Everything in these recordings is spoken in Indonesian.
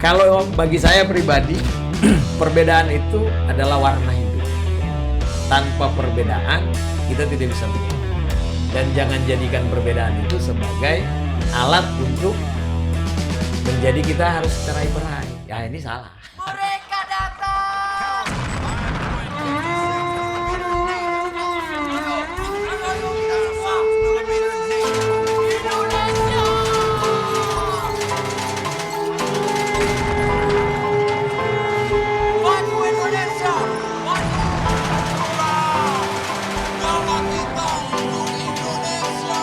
Kalau bagi saya pribadi, perbedaan itu adalah warna hidup. Tanpa perbedaan, kita tidak bisa hidup. Dan jangan jadikan perbedaan itu sebagai alat untuk menjadi kita harus cerai-berai. Ya ini salah. Mereka datang. Maju Indonesia. Maju bola. Nama kita untuk Indonesia.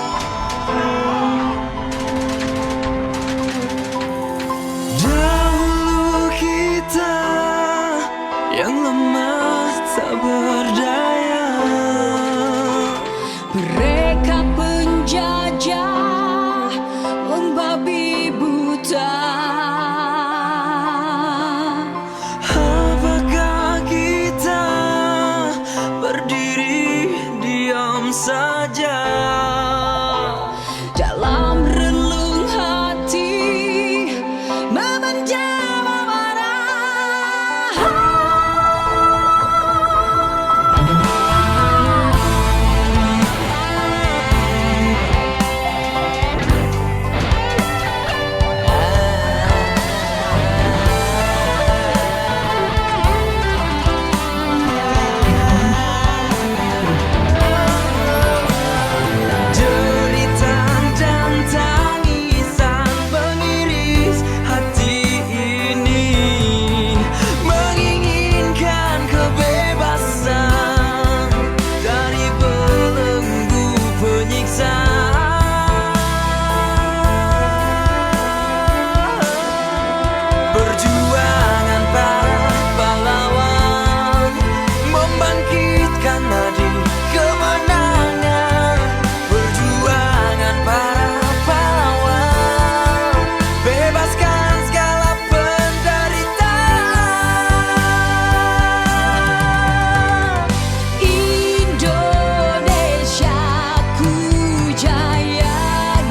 Dahulu kita yang lemah tak berdaya, Mereka penjajah membabi buta. apakah kita berdiri diam saja? Dalam relung hati memendam amarah. Jeritan dan tangisan mengiris hati ini, menginginkan kebebasan dari belenggu penyiksa. Perjuangan para pahlawan membangkitkan nadi kemenangan. Perjuangan para pahlawan bebaskan segala penderitaan. Indonesia ku jaya,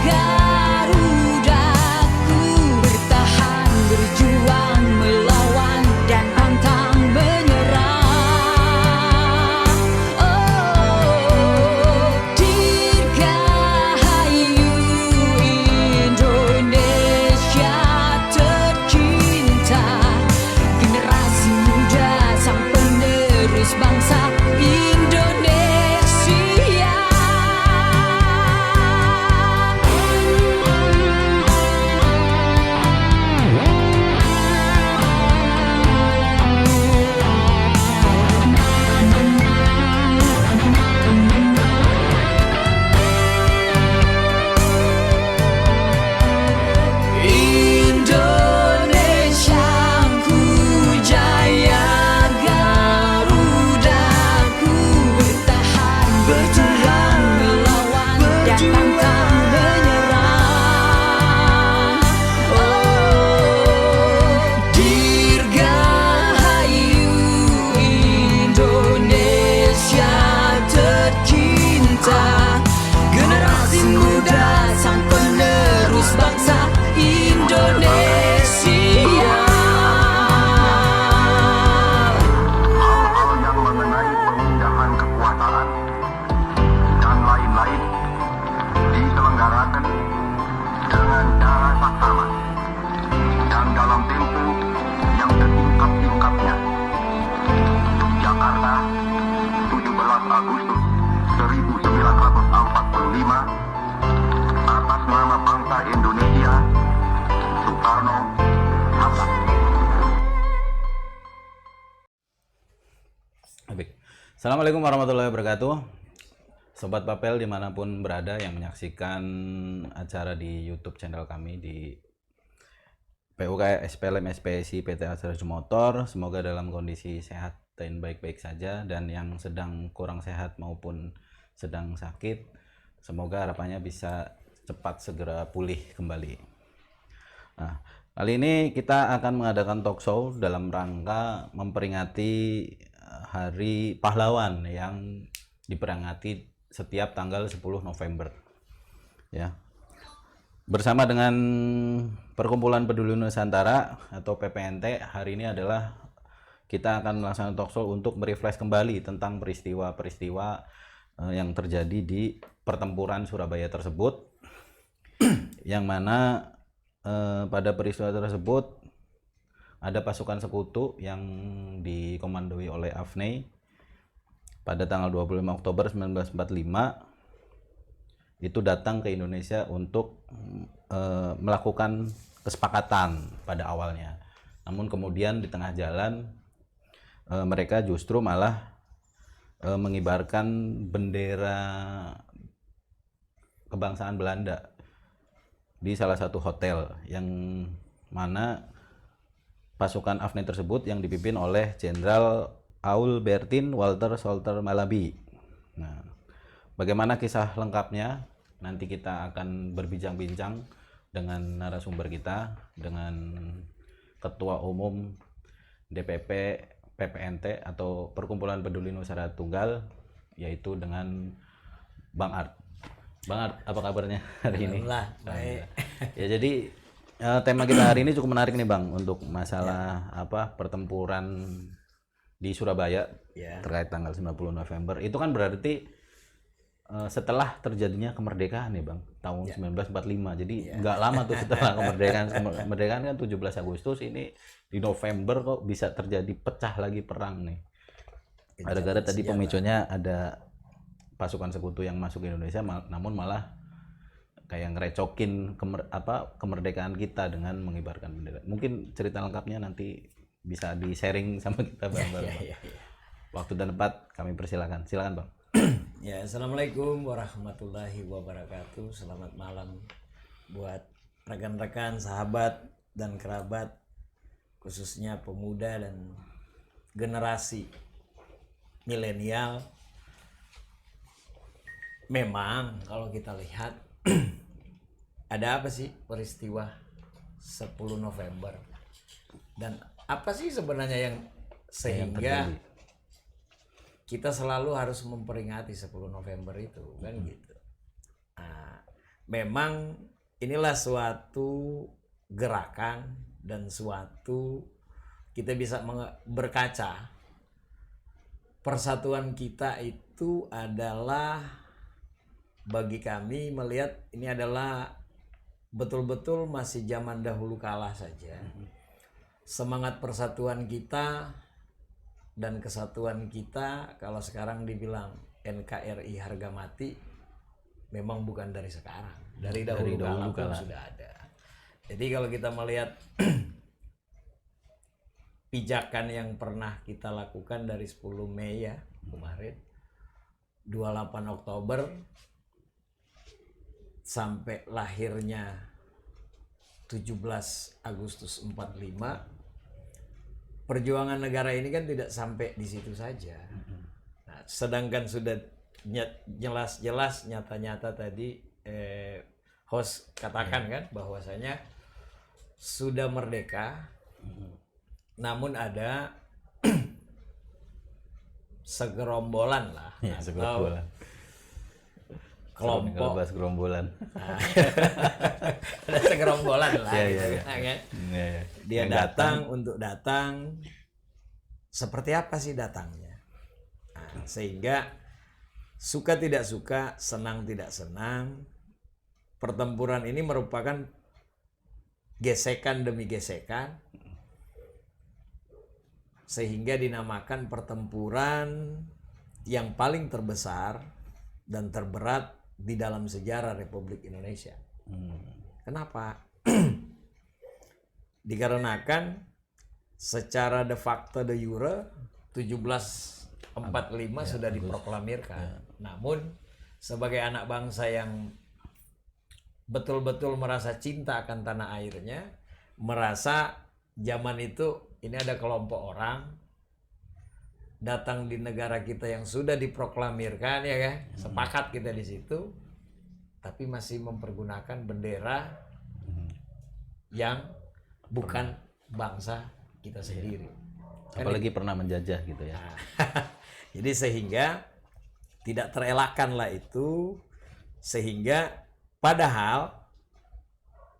Garudaku bertahan, berjuang, melawan dan pantang menyerah. Oh, dirgahayu Indonesia tercinta, generasi muda sang penerus bangsa Indonesia. Indonesia ku jaya, Garudaku bertahan, berjuang, melawan dan pantang menyerah. Oh, dirgahayu Indonesia tercinta, generasi muda sang penerus bangsa Indonesia. hal-hal yang mengenai pemindahan kekuasaan dan lain-lain diselenggarakan dengan cara saksama dan dalam tempo yang setingkat-tingkatnya. Jakarta, 17 Agustus 1945, atas nama bangsa Indonesia, Soekarno, Hatta. Baik. Assalamualaikum warahmatullahi wabarakatuh. Sobat Papel dimanapun berada yang menyaksikan acara di YouTube channel kami di PUK SPLM SPSI PT Asuransi Motor, semoga dalam kondisi sehat dan baik-baik saja, dan yang sedang kurang sehat maupun sedang sakit, semoga harapannya bisa cepat segera pulih kembali. Nah, kali ini kita akan mengadakan talk show dalam rangka memperingati Hari Pahlawan yang diperingati setiap tanggal 10 November. Ya. Bersama dengan Perkumpulan Peduli Nusantara atau PPNT, hari ini adalah kita akan melaksanakan talkshow untuk merefresh kembali tentang peristiwa-peristiwa yang terjadi di pertempuran Surabaya tersebut, yang mana pada peristiwa tersebut ada pasukan sekutu yang dikomandoi oleh AFNI pada tanggal 25 Oktober 1945 itu datang ke Indonesia untuk melakukan kesepakatan pada awalnya. Namun kemudian di tengah jalan mereka justru malah mengibarkan bendera kebangsaan Belanda di salah satu hotel, yang mana pasukan AFNI tersebut yang dipimpin oleh Jenderal Aul Bertin Walter Solter Malabi. Nah, bagaimana kisah lengkapnya? Nanti kita akan berbincang-bincang dengan narasumber kita, dengan Ketua Umum DPP PPNT atau Perkumpulan Peduli Nusantara Tunggal, yaitu dengan Bang Art. Bang Art, apa kabarnya hari ini? Alhamdulillah, baik. Ya, jadi tema kita hari ini cukup menarik nih Bang, untuk masalah pertempuran di Surabaya terkait tanggal 90 November. Itu kan berarti setelah terjadinya kemerdekaan nih Bang, tahun 1945. Jadi nggak lama tuh setelah kemerdekaan. Kemerdekaan kan 17 Agustus, ini di November kok bisa terjadi pecah lagi perang nih. Gara-gara tadi pemicunya ada pasukan sekutu yang masuk ke Indonesia, namun malah kayak ngerecokin kemerdekaan kita dengan mengibarkan bendera. Mungkin cerita lengkapnya nanti bisa di-sharing sama kita Bang. Waktu dan tempat kami persilakan. Silakan Bang. Ya, Assalamualaikum warahmatullahi wabarakatuh. Selamat malam buat rekan-rekan, sahabat, dan kerabat, khususnya pemuda dan generasi milenial. Memang kalau kita lihat ada apa sih peristiwa 10 November? Dan apa sih sebenarnya yang sehingga kita selalu harus memperingati 10 November itu, kan gitu. Nah, memang inilah suatu gerakan dan suatu kita bisa berkaca persatuan kita itu adalah, bagi kami melihat ini adalah betul-betul masih zaman dahulu kala saja. Semangat persatuan kita dan kesatuan kita, kalau sekarang dibilang NKRI harga mati, memang bukan dari sekarang, dari dahulu kala sudah ada. Jadi kalau kita melihat pijakan yang pernah kita lakukan dari 10 Mei ya kemarin, 28 Oktober sampai lahirnya 17 Agustus 45, perjuangan negara ini kan tidak sampai di situ saja. Nah, sedangkan sudah jelas-jelas nyata-nyata tadi host katakan kan bahwasanya sudah merdeka, namun ada segerombolan lah, atau kelompok gerombolan. Ada segerombolan lah, kan? Dia Yang datang untuk datang. Seperti apa sih datangnya? Nah, sehingga suka tidak suka, senang tidak senang, pertempuran ini merupakan gesekan demi gesekan, sehingga dinamakan pertempuran yang paling terbesar dan terberat di dalam sejarah Republik Indonesia. Kenapa? Dikarenakan secara de facto de jure 1745 sudah diproklamirkan. Namun sebagai anak bangsa yang betul-betul merasa cinta akan tanah airnya, merasa zaman itu ini ada kelompok orang datang di negara kita yang sudah diproklamirkan, ya kan? Sepakat kita di situ, tapi masih mempergunakan bendera yang bukan bangsa kita sendiri. Apalagi pernah menjajah gitu ya. Jadi sehingga tidak terelakkanlah itu, sehingga padahal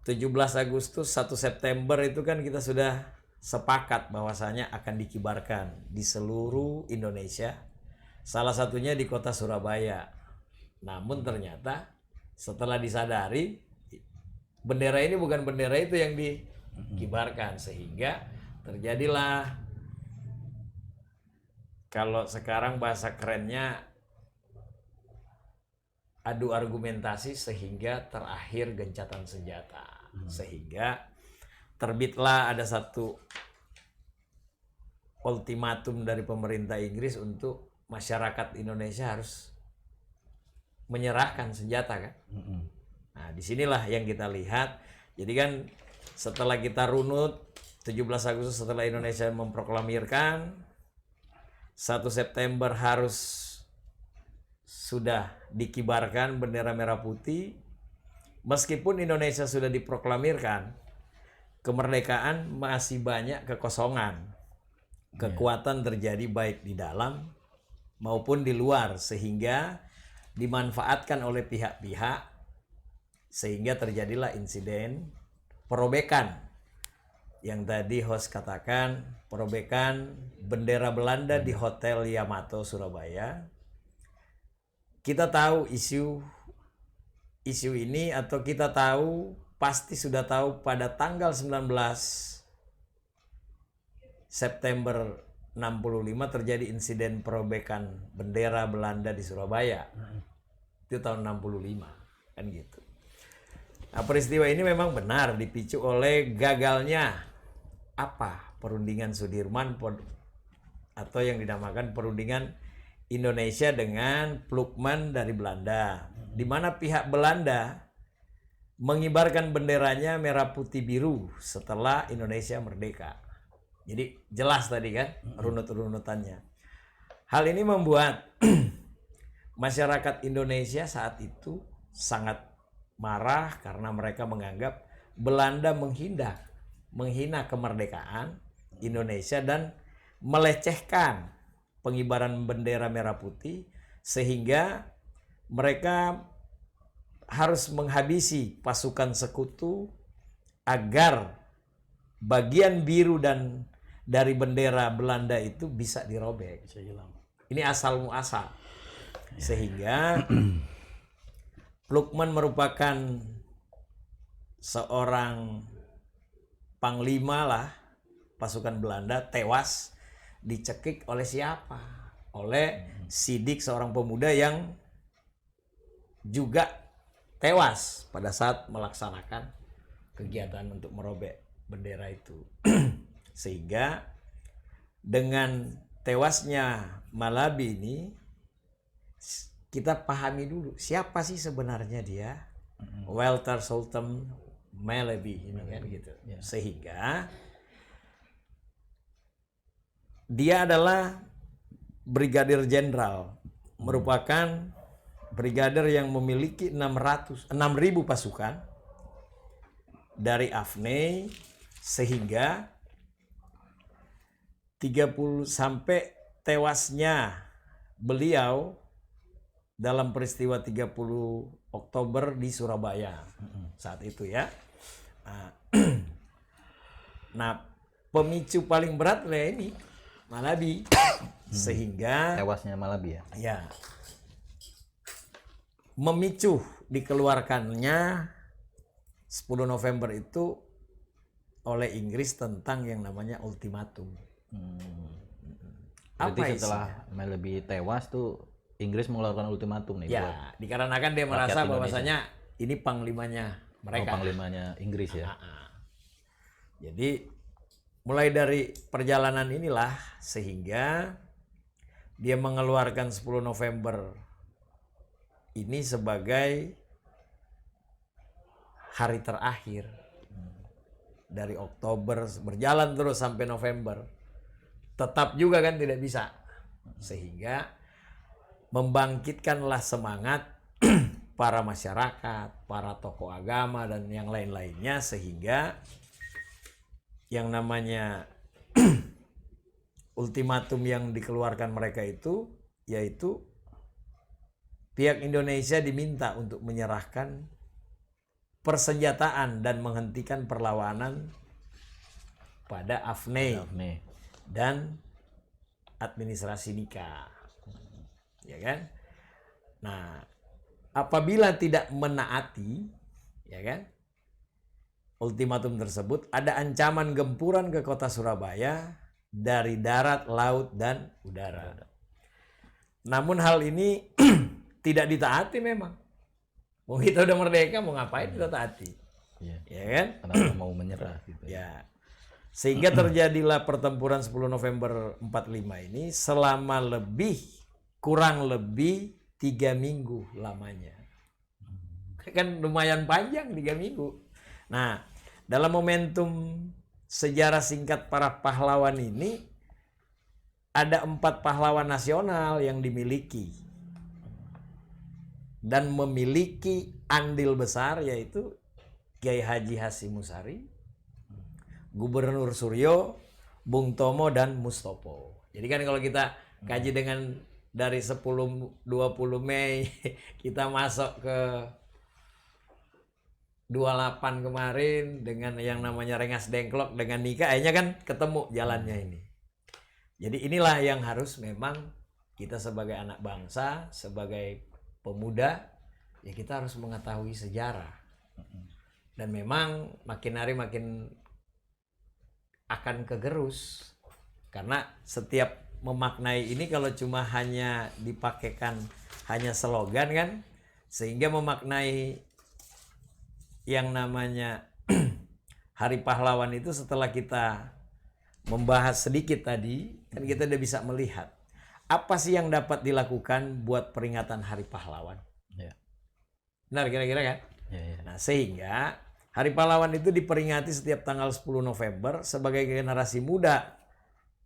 17 Agustus 1 September itu kan kita sudah sepakat bahwasanya akan dikibarkan di seluruh Indonesia. Salah satunya di kota Surabaya. Namun ternyata setelah disadari bendera ini bukan bendera itu yang dikibarkan, sehingga terjadilah, kalau sekarang bahasa kerennya, adu argumentasi sehingga terakhir gencatan senjata. Sehingga terbitlah ada satu ultimatum dari pemerintah Inggris untuk masyarakat Indonesia harus menyerahkan senjata kan. Nah, disinilah yang kita lihat. Jadi kan setelah kita runut 17 Agustus setelah Indonesia memproklamirkan, 1 September harus sudah dikibarkan bendera merah putih. Meskipun Indonesia sudah diproklamirkan kemerdekaan, masih banyak kekosongan. Kekuatan terjadi baik di dalam maupun di luar, sehingga dimanfaatkan oleh pihak-pihak, sehingga terjadilah insiden perobekan yang tadi host katakan, perobekan bendera Belanda di Hotel Yamato Surabaya. Kita tahu isu ini, atau kita tahu, pasti sudah tahu, pada tanggal 19 September 65 terjadi insiden perobekan bendera Belanda di Surabaya. Itu tahun 65 kan gitu. Nah, peristiwa ini memang benar dipicu oleh gagalnya perundingan Sudirman atau yang dinamakan perundingan Indonesia dengan Plukman dari Belanda, di mana pihak Belanda mengibarkan benderanya merah putih biru setelah Indonesia merdeka. Jadi jelas tadi kan runut-runutannya. Hal ini membuat masyarakat Indonesia saat itu sangat marah karena mereka menganggap Belanda menghina kemerdekaan Indonesia dan melecehkan pengibaran bendera merah putih, sehingga mereka harus menghabisi pasukan sekutu agar bagian biru dan dari bendera Belanda itu bisa dirobek. Ini asal muasal. Sehingga Plukman merupakan seorang panglima lah pasukan Belanda, tewas dicekik oleh siapa? Oleh Sidik, seorang pemuda yang juga tewas pada saat melaksanakan kegiatan untuk merobek bendera itu. Sehingga dengan tewasnya Malabi ini, kita pahami dulu siapa sih sebenarnya dia, Walter Sultan Malabi ini kan gitu. Sehingga dia adalah brigadir jenderal, merupakan brigadir yang memiliki 6.000 pasukan dari Afne, sehingga 30 sampai tewasnya beliau dalam peristiwa 30 Oktober di Surabaya saat itu ya. Nah, pemicu paling berat lah ini Malabi, sehingga Tewasnya Malabi ya. Ya, memicu dikeluarkannya 10 November itu oleh Inggris tentang yang namanya ultimatum. Jadi setelah Malabi tewas tuh Inggris mengeluarkan ultimatum nih. Ya, dikarenakan dia merasa bahwasanya ini panglimanya mereka. Panglimanya Inggris ya. Jadi mulai dari perjalanan inilah sehingga dia mengeluarkan 10 November ini sebagai hari terakhir dari Oktober, berjalan terus sampai November. Tetap juga kan tidak bisa. Sehingga membangkitkanlah semangat para masyarakat, para tokoh agama dan yang lain-lainnya, sehingga yang namanya ultimatum yang dikeluarkan mereka itu yaitu pihak Indonesia diminta untuk menyerahkan persenjataan dan menghentikan perlawanan pada AFNE Nih. dan administrasi nikah, ya kan? Nah, apabila tidak menaati, ya kan, ultimatum tersebut, ada ancaman gempuran ke kota Surabaya dari darat, laut, dan udara. Namun hal ini tidak ditaati memang. Mau kita udah merdeka, mau ngapain kita taati, Iya. ya kan? Kenapa mau menyerah gitu? Ya. Sehingga terjadilah pertempuran 10 November 45 ini selama kurang lebih 3 minggu lamanya. Kan lumayan panjang 3 minggu. Nah, dalam momentum sejarah singkat para pahlawan ini ada 4 pahlawan nasional yang dimiliki dan memiliki andil besar, yaitu Kiai Haji Hashim Musari, Gubernur Suryo, Bung Tomo, dan Mustopo. Jadi kan kalau kita kaji dengan dari 10-20 Mei kita masuk ke 28 kemarin dengan yang namanya Rengas Dengklok dengan nikah, akhirnya kan ketemu jalannya ini. Jadi inilah yang harus memang kita sebagai anak bangsa, sebagai pemuda, ya kita harus mengetahui sejarah. Dan memang makin hari makin akan kegerus, karena setiap memaknai ini kalau cuma hanya dipakaikan hanya slogan kan, sehingga memaknai yang namanya Hari Pahlawan itu setelah kita membahas sedikit tadi, kan kita udah bisa melihat apa sih yang dapat dilakukan buat peringatan Hari Pahlawan. Ya. Benar kira-kira kan? Ya. Nah, sehingga Hari Pahlawan itu diperingati setiap tanggal 10 November sebagai generasi muda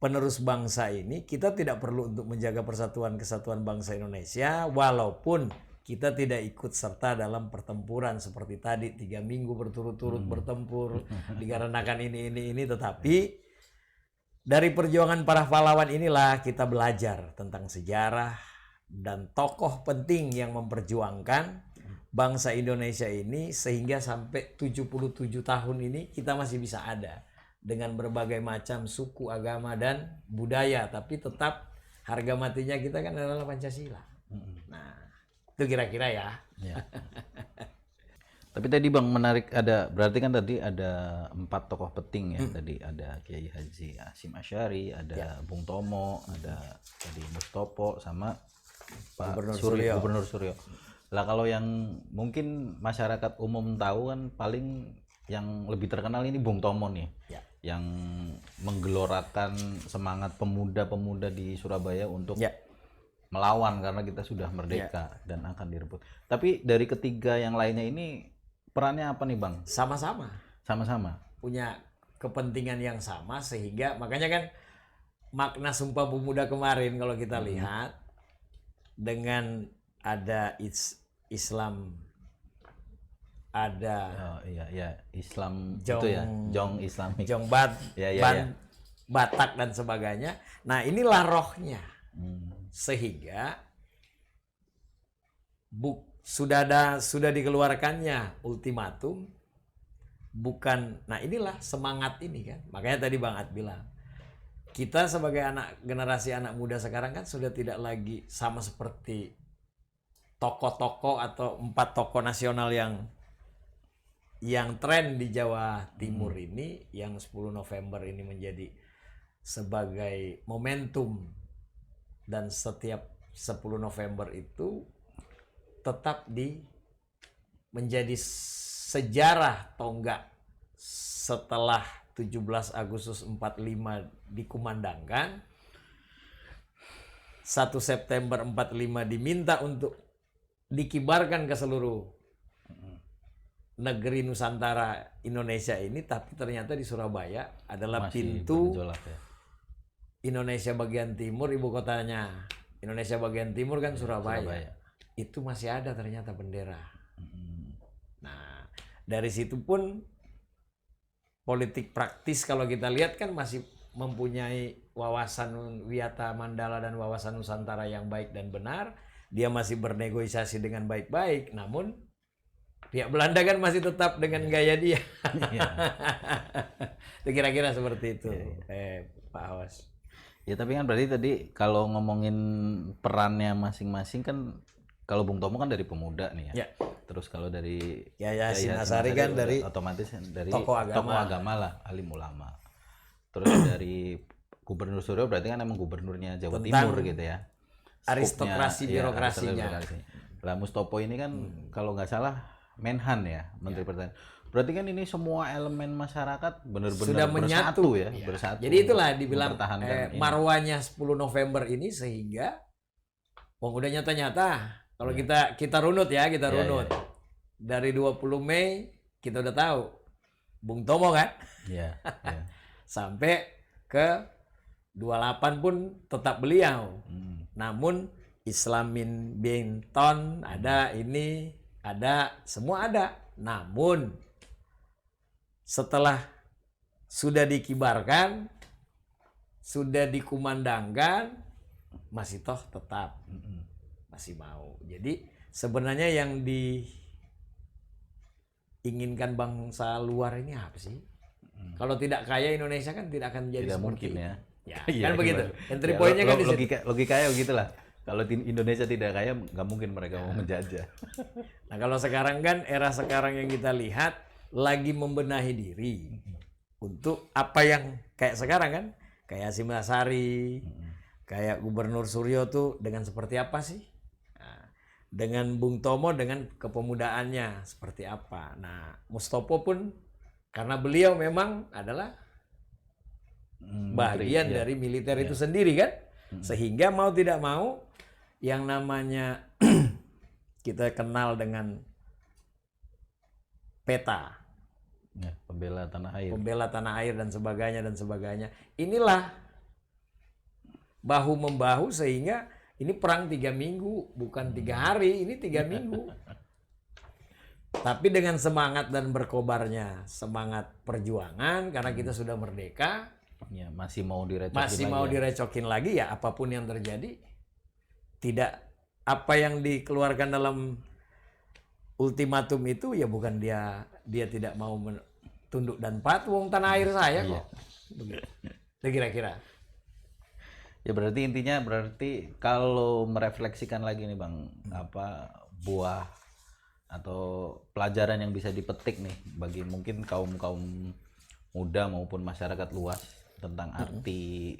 penerus bangsa ini. Kita tidak perlu untuk menjaga persatuan kesatuan bangsa Indonesia walaupun kita tidak ikut serta dalam pertempuran seperti tadi 3 minggu berturut-turut bertempur dikarenakan ini, tetapi dari perjuangan para pahlawan inilah kita belajar tentang sejarah dan tokoh penting yang memperjuangkan bangsa Indonesia ini sehingga sampai 77 tahun ini kita masih bisa ada dengan berbagai macam suku, agama, dan budaya, tapi tetap harga matinya kita kan adalah Pancasila. Nah, itu kira-kira ya. Ya. Tapi tadi Bang menarik, berarti kan tadi ada 4 tokoh penting ya. Tadi ada Kiai Haji Hashim Asy'ari, ada Bung Tomo, ada tadi Mustopo sama Pak Gubernur Suryo. Lah kalau yang mungkin masyarakat umum tahu kan paling yang lebih terkenal ini Bung Tomo nih. Ya. Yang menggelorakan semangat pemuda-pemuda di Surabaya untuk melawan karena kita sudah merdeka dan akan direbut. Tapi dari ketiga yang lainnya ini perannya apa nih Bang? Sama-sama. Sama-sama. Punya kepentingan yang sama sehingga makanya kan makna Sumpah Pemuda kemarin kalau kita lihat dengan ada Islam, ada Islam Jong, itu ya, Jong Islamik, Batak dan sebagainya. Nah, inilah rohnya. Sehingga sudah dikeluarkannya ultimatum, bukan. Nah, inilah semangat ini kan. Makanya tadi Bang Ad bilang, kita sebagai generasi anak muda sekarang kan sudah tidak lagi sama seperti tokoh-tokoh atau 4 tokoh nasional yang tren di Jawa Timur ini, yang 10 November ini menjadi sebagai momentum, dan setiap 10 November itu tetap menjadi sejarah tonggak setelah 17 Agustus 45 dikumandangkan, 1 September 45 diminta untuk dikibarkan ke seluruh negeri Nusantara Indonesia ini, tapi ternyata di Surabaya adalah masih pintu bergejolak, ya. Indonesia bagian timur, ibu kotanya Indonesia bagian timur kan Surabaya. Itu masih ada ternyata bendera. Nah, dari situ pun politik praktis kalau kita lihat kan masih mempunyai wawasan Wiyata Mandala dan wawasan Nusantara yang baik dan benar. Dia masih bernegosiasi dengan baik-baik, namun Pihak Belanda kan masih tetap dengan gaya dia. Iya. Itu kira-kira seperti itu, Pak Awas. Ya tapi kan berarti tadi kalau ngomongin perannya masing-masing kan, kalau Bung Tomo kan dari pemuda nih ya. Ya. Terus kalau dari Yaya Yayasin Sinasari kan udah dari otomatis dari tokoh agama. agama lah, alim ulama. Terus dari Gubernur Suryo berarti kan emang gubernurnya Jawa Tentang Timur gitu ya. aristokrasi Skupnya, iya, birokrasinya. birokrasi. Lah Mustopo ini kan kalau nggak salah Menhan ya, Menteri Pertahanan. Berarti kan ini semua elemen masyarakat benar-benar Sudah menyatu bersatu ya, Iya. bersatu. Jadi itulah dibilang mempertahankan ini. marwahnya 10 November ini sehingga udah nyata-nyata. Kalau kita runut ya, kita Iya, runut. iya. Dari 20 Mei kita udah tahu Bung Tomo kan Iya, iya. sampai ke 28 pun tetap beliau. Namun Islamin Binton ada, ini ada, semua ada. Namun setelah sudah dikibarkan, sudah dikumandangkan, masih toh tetap masih mau. Jadi sebenarnya yang diinginkan bangsa luar ini apa sih? Kalau tidak kaya Indonesia kan tidak akan jadi Tidak seperti mungkin ini. ya. Ya, Iya, kan begitu. gimana? Entry Ya, point-nya kan di situ. logikanya begitulah. Kalau Indonesia tidak kaya, nggak mungkin mereka mau menjajah. Nah, kalau sekarang kan era sekarang yang kita lihat lagi membenahi diri untuk apa yang kayak sekarang kan, kayak Hasyim Asyari, kayak Gubernur Suryo tuh dengan seperti apa sih? Nah, dengan Bung Tomo dengan kepemudaannya seperti apa? Nah, Mustopo pun karena beliau memang adalah bagian Menteri, iya. dari militer itu sendiri kan, sehingga mau tidak mau yang namanya kita kenal dengan peta, Ya, pembela tanah air. pembela tanah air dan sebagainya. Inilah bahu membahu sehingga ini perang 3 minggu, bukan 3 hari, ini 3 minggu. Tapi dengan semangat dan berkobarnya semangat perjuangan karena kita sudah merdeka, Ya, masih mau direcokin masih mau lagi ya. direcokin lagi ya apapun yang terjadi, tidak apa yang dikeluarkan dalam ultimatum itu ya bukan dia tidak mau tunduk dan patuh, wong tanah air saya kok. Begitu. Itu kira-kira. Ya berarti intinya kalau merefleksikan lagi nih Bang, apa buah atau pelajaran yang bisa dipetik nih bagi mungkin kaum-kaum muda maupun masyarakat luas tentang arti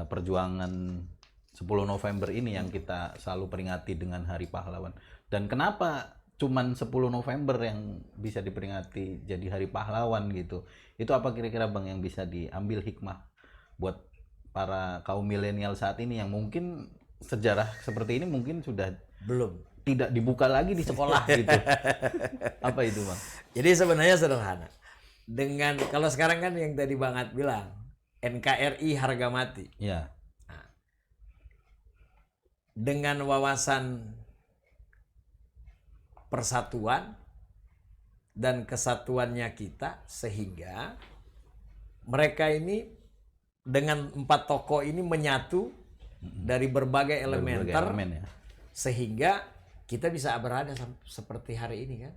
perjuangan 10 November ini yang kita selalu peringati dengan Hari Pahlawan. Dan kenapa cuman 10 November yang bisa diperingati jadi Hari Pahlawan gitu? Itu apa kira-kira Bang yang bisa diambil hikmah buat para kaum milenial saat ini yang mungkin sejarah seperti ini mungkin sudah Belum. tidak dibuka lagi di sekolah gitu. Apa itu Bang? Jadi sebenarnya sederhana. Dengan kalau sekarang kan yang tadi Bang Ad bilang NKRI harga mati. Ya. Dengan wawasan persatuan dan kesatuannya kita sehingga mereka ini dengan 4 tokoh ini menyatu dari berbagai Berbagai elementer elemen ya. sehingga kita bisa berada seperti hari ini kan.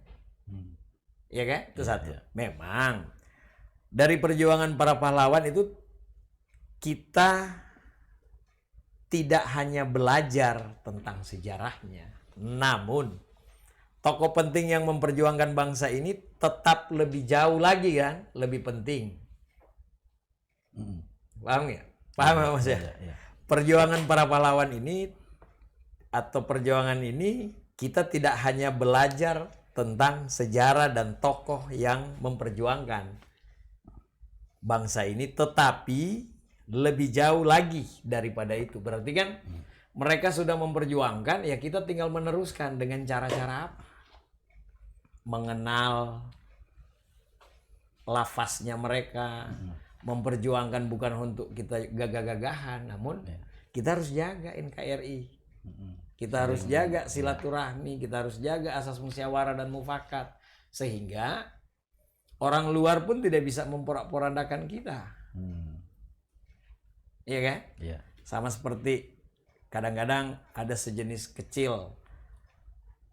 Iya kan? Itu satu. Memang dari perjuangan para pahlawan itu kita tidak hanya belajar tentang sejarahnya, namun tokoh penting yang memperjuangkan bangsa ini tetap lebih jauh lagi kan, lebih penting. Paham nggak? Paham Mas ya? Ya. Perjuangan para pahlawan ini atau perjuangan ini kita tidak hanya belajar tentang sejarah dan tokoh yang memperjuangkan bangsa ini, tetapi lebih jauh lagi daripada itu. Berarti kan mereka sudah memperjuangkan, ya kita tinggal meneruskan dengan cara-cara apa? Mengenal lafaznya mereka, memperjuangkan bukan untuk kita gagah-gagahan, namun kita harus jaga NKRI. Kita harus jaga silaturahmi, kita harus jaga asas musyawarah dan mufakat, sehingga orang luar pun tidak bisa memporak-porandakan kita. Iya kan? Iya. Sama seperti kadang-kadang ada sejenis kecil,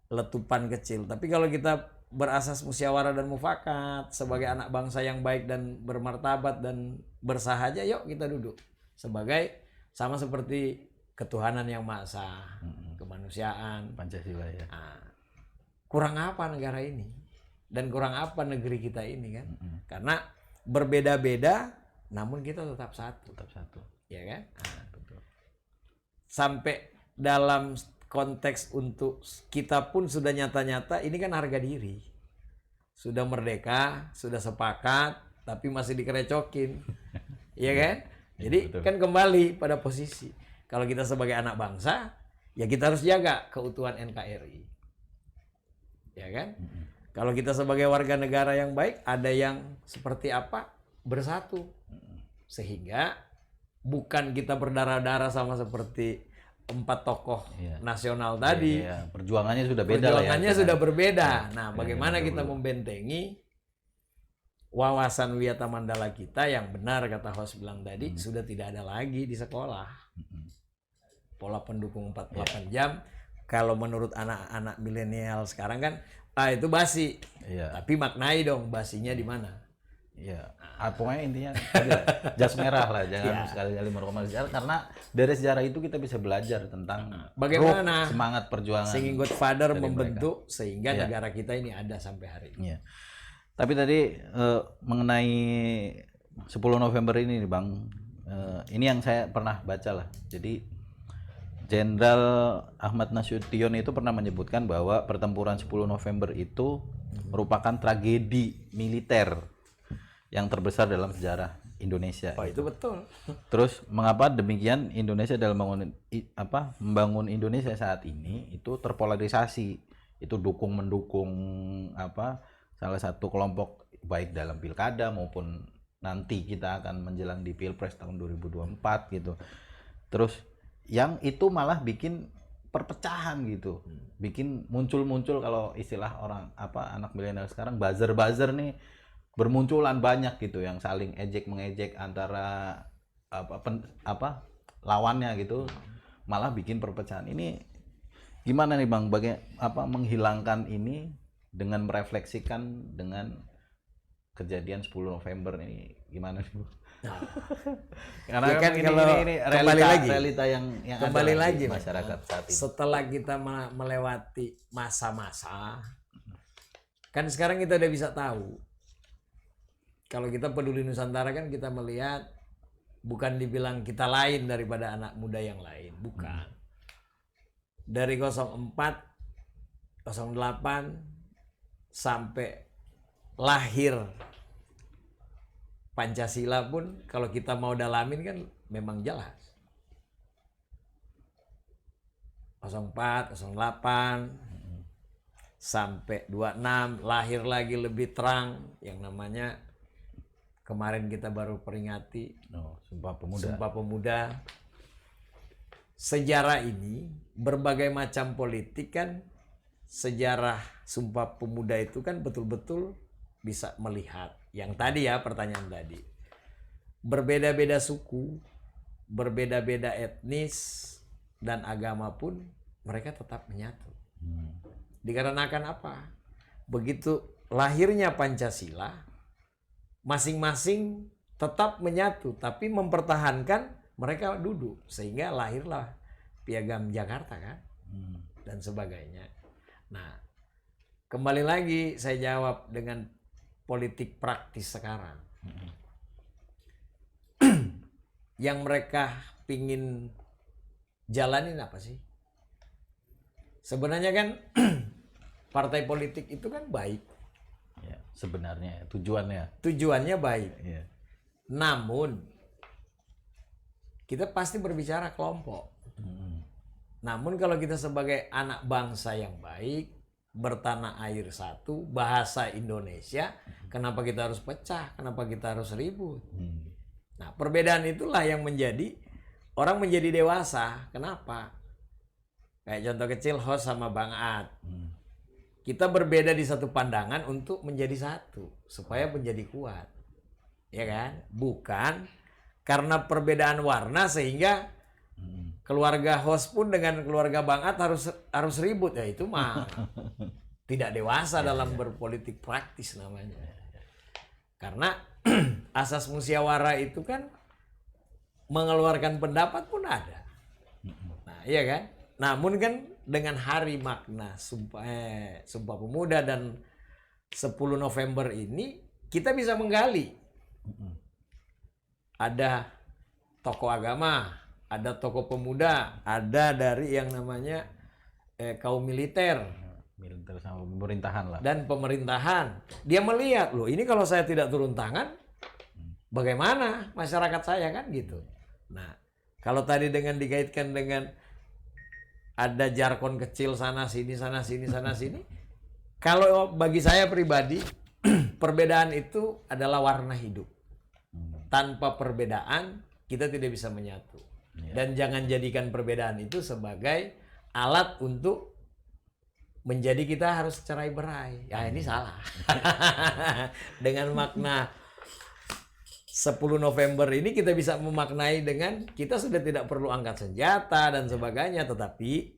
letupan kecil. Tapi kalau kita berasas musyawarah dan mufakat, sebagai anak bangsa yang baik dan bermartabat dan bersahaja, yuk kita duduk sebagai sama seperti ketuhanan yang maha esa, kemanusiaan. Pancasila ya. Nah, kurang apa negara ini dan kurang apa negeri kita ini kan? Karena berbeda-beda, namun kita tetap satu, ya kan? Nah, Betul. sampai dalam konteks untuk kita pun sudah nyata-nyata ini kan harga diri. Sudah merdeka, sudah sepakat, tapi masih dikerecokin. Iya kan? Jadi betul. kan kembali pada posisi. Kalau kita sebagai anak bangsa, ya kita harus jaga keutuhan NKRI. Ya kan? Kalau kita sebagai warga negara yang baik, ada yang seperti apa? Bersatu. Sehingga bukan kita berdarah-darah sama seperti 4 tokoh Iya. nasional tadi. Iya, perjuangannya sudah beda lah ya. Perjuangannya sudah berbeda. Nah, Iya, bagaimana iya, kita betul. membentengi wawasan wiyata mandala kita yang benar kata host bilang tadi sudah tidak ada lagi di sekolah. Pola pendukung 48 jam kalau menurut anak-anak milenial sekarang kan itu basi. Iya. Tapi maknai dong basinya di mana? Iya, pokoknya intinya tadi lah, jas merah lah, jangan sekali-kali merupakan sejarah, karena dari sejarah itu kita bisa belajar tentang Bagaimana ruh, semangat perjuangan. Singing Godfather dari membentuk sehingga Iya. negara kita ini ada sampai hari ini. Iya. Tapi tadi mengenai 10 November ini nih Bang, ini yang saya pernah baca lah. Jadi Jenderal Ahmad Nasution itu pernah menyebutkan bahwa pertempuran 10 November itu merupakan tragedi militer yang terbesar dalam sejarah Indonesia. Oh, itu betul. Terus mengapa demikian Indonesia dalam membangun Indonesia saat ini itu terpolarisasi, itu dukung mendukung salah satu kelompok baik dalam pilkada maupun nanti kita akan menjelang di Pilpres tahun 2024 gitu. Terus yang itu malah bikin perpecahan gitu, bikin muncul kalau istilah orang anak milenial sekarang buzzer nih bermunculan banyak gitu yang saling ejek mengejek antara lawannya gitu, malah bikin perpecahan. Ini gimana nih Bang, menghilangkan ini dengan merefleksikan dengan kejadian 10 November ini gimana sih Bu? Karena Ya kan ini, kalau ini kembali lagi. realita yang Kembali ada lagi di Mas. masyarakat saat ini. Setelah kita melewati masa-masa, kan sekarang kita udah bisa tahu. Kalau kita peduli Nusantara kan kita melihat bukan dibilang kita lain daripada anak muda yang lain, bukan. Dari 04, 08 sampai lahir Pancasila pun kalau kita mau dalamin kan memang jelas. 04, 08 sampai 26 lahir lagi lebih terang yang namanya kemarin kita baru peringati Sumpah Pemuda. Sumpah Pemuda. Sejarah ini berbagai macam politik kan, sejarah Sumpah Pemuda itu kan betul-betul bisa melihat yang tadi ya pertanyaan tadi. Berbeda-beda suku, berbeda-beda etnis dan agama pun mereka tetap menyatu. Dikarenakan apa? Begitu lahirnya Pancasila, masing-masing tetap menyatu tapi mempertahankan mereka duduk sehingga lahirlah Piagam Jakarta kan dan sebagainya. Nah, kembali lagi saya jawab dengan politik praktis sekarang. Yang mereka pingin jalanin apa sih? Sebenarnya kan partai politik itu kan baik. Ya, sebenarnya tujuannya. Tujuannya baik. Ya. Namun kita pasti berbicara kelompok. Namun kalau kita sebagai anak bangsa yang baik, bertanah air satu, bahasa Indonesia, kenapa kita harus pecah? Kenapa kita harus ribut? Nah, perbedaan itulah yang menjadi orang menjadi dewasa. Kenapa? Kayak contoh kecil host sama Bang Ad. Kita berbeda di satu pandangan untuk menjadi satu supaya menjadi kuat. Ya kan? Bukan karena perbedaan warna sehingga keluarga host pun dengan keluarga Bang Ad harus ribut, ya itu mah tidak dewasa dalam berpolitik praktis namanya. Karena asas musyawarah itu kan mengeluarkan pendapat pun ada. Nah, iya kan? Namun kan dengan hari makna Sumpah Pemuda dan 10 November ini kita bisa menggali. Ada tokoh agama, ada tokoh pemuda, ada dari yang namanya kaum militer sama pemerintahan lah. dan pemerintahan. Dia melihat, loh ini kalau saya tidak turun tangan, bagaimana masyarakat saya kan gitu. Nah, kalau tadi dengan dikaitkan dengan ada jargon kecil sana sini, kalau bagi saya pribadi, perbedaan itu adalah warna hidup. Tanpa perbedaan, kita tidak bisa menyatu. Dan jangan jadikan perbedaan itu sebagai alat untuk menjadi kita harus cerai berai. Ya ini salah. Dengan makna 10 November ini kita bisa memaknai dengan kita sudah tidak perlu angkat senjata dan sebagainya, tetapi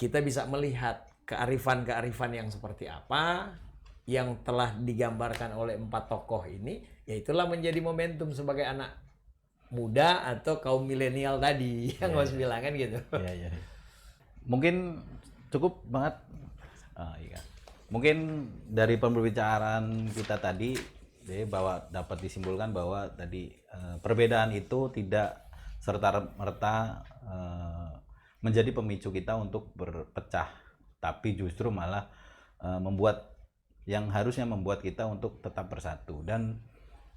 kita bisa melihat kearifan-kearifan yang seperti apa yang telah digambarkan oleh 4 tokoh ini, yaitulah menjadi momentum sebagai anak muda atau kaum milenial tadi yang Mas bilang kan gitu. Iya. Mungkin cukup banget. Iya. Mungkin dari pembicaraan kita tadi bahwa dapat disimpulkan bahwa tadi perbedaan itu tidak serta-merta menjadi pemicu kita untuk berpecah, tapi justru malah yang harusnya membuat kita untuk tetap bersatu. Dan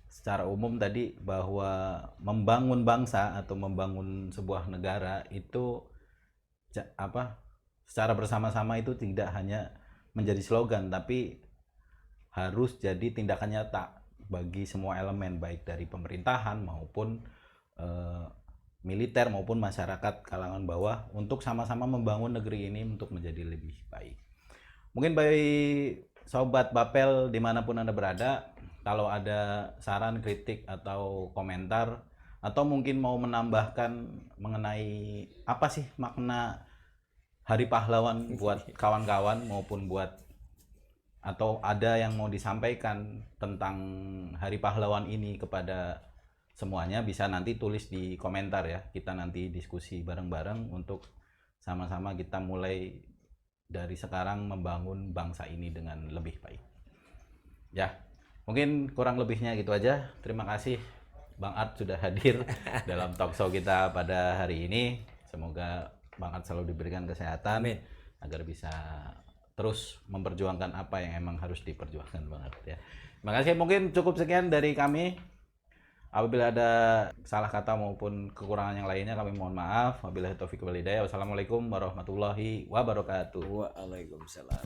secara umum tadi bahwa membangun bangsa atau membangun sebuah negara itu secara bersama-sama itu tidak hanya menjadi slogan, tapi harus jadi tindakan nyata bagi semua elemen, baik dari pemerintahan maupun militer maupun masyarakat kalangan bawah, untuk sama-sama membangun negeri ini untuk menjadi lebih baik. Mungkin bagi Sobat Bapel dimanapun Anda berada, kalau ada saran, kritik, atau komentar, atau mungkin mau menambahkan mengenai apa sih makna Hari Pahlawan buat kawan-kawan maupun buat, atau ada yang mau disampaikan tentang Hari Pahlawan ini kepada semuanya, bisa nanti tulis di komentar ya. Kita nanti diskusi bareng-bareng untuk sama-sama kita mulai dari sekarang membangun bangsa ini dengan lebih baik. Ya, mungkin kurang lebihnya gitu aja. Terima kasih Bang Art sudah hadir dalam talkshow kita pada hari ini. Semoga Bang Art selalu diberikan kesehatan. Amin. Agar bisa terus memperjuangkan apa yang emang harus diperjuangkan Bang Art ya. Terima kasih, mungkin cukup sekian dari kami. Apabila ada salah kata maupun kekurangan yang lainnya kami mohon maaf. Wabillahi taufiq wal hidayah. Wassalamualaikum warahmatullahi wabarakatuh. Waalaikumsalam.